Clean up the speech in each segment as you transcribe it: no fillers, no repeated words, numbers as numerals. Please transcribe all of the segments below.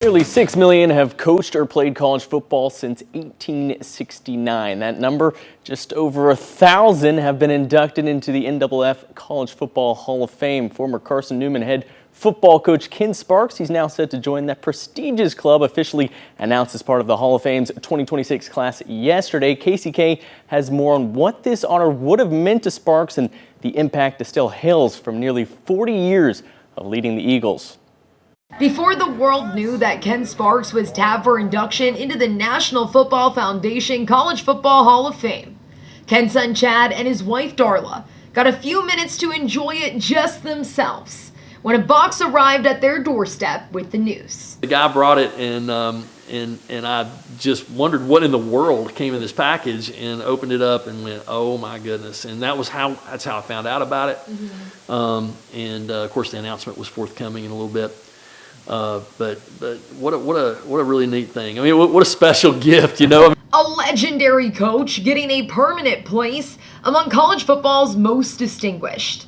Nearly 6 million have coached or played college football since 1869. That number, just over 1,000 have been inducted into the NFF College Football Hall of Fame. Former Carson-Newman head football coach Ken Sparks, he's now set to join that prestigious club, officially announced as part of the Hall of Fame's 2026 class yesterday. KCK has more on what this honor would have meant to Sparks and the impact that still hails from nearly 40 years of leading the Eagles. Before the world knew that Ken Sparks was tabbed for induction into the National Football Foundation College Football Hall of Fame, Ken's son Chad and his wife Darla got a few minutes to enjoy it just themselves when a box arrived at their doorstep with the news. The guy brought it, and I just wondered what in the world came in this package, and opened it up and went, "Oh my goodness!" And that's how I found out about it. Of course, the announcement was forthcoming in a little bit. But what a really neat thing. I mean, what a special gift, you know. A legendary coach getting a permanent place among college football's most distinguished.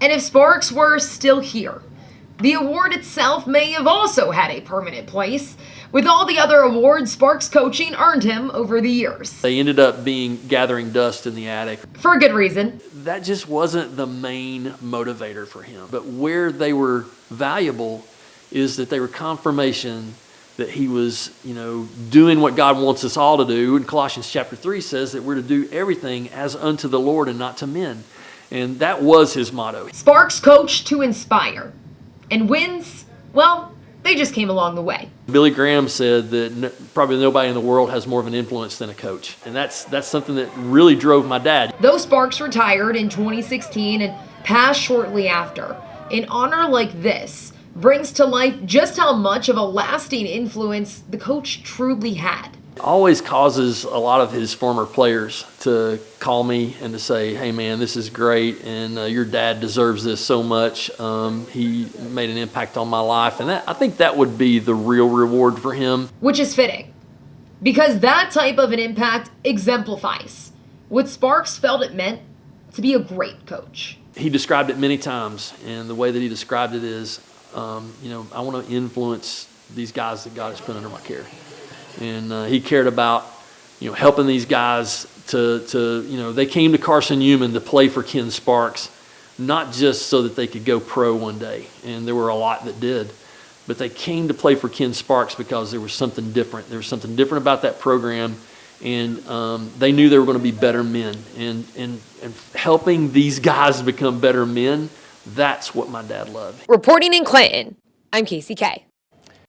And if Sparks were still here, the award itself may have also had a permanent place, with all the other awards Sparks coaching earned him over the years. They ended up gathering dust in the attic. For a good reason. That just wasn't the main motivator for him. But where they were valuable is that they were confirmation that he was, doing what God wants us all to do. And Colossians chapter 3 says that we're to do everything as unto the Lord and not to men. And that was his motto. Sparks coached to inspire. And wins, well, they just came along the way. Billy Graham said that probably nobody in the world has more of an influence than a coach. And that's something that really drove my dad. Though Sparks retired in 2016 and passed shortly after, an honor like this brings to life just how much of a lasting influence the coach truly had. Always causes a lot of his former players to call me and to say, "Hey man, this is great, and your dad deserves this so much. He made an impact on my life." And I think that would be the real reward for him. Which is fitting, because that type of an impact exemplifies what Sparks felt it meant to be a great coach. He described it many times, and the way that he described it is, I want to influence these guys that God has put under my care. And he cared about, helping these guys they came to Carson-Newman to play for Ken Sparks, not just so that they could go pro one day. And there were a lot that did, but they came to play for Ken Sparks because there was something different. There was something different about that program. And they knew they were going to be better men. And helping these guys become better men, that's what my dad loved. Reporting in Clinton, I'm KCK.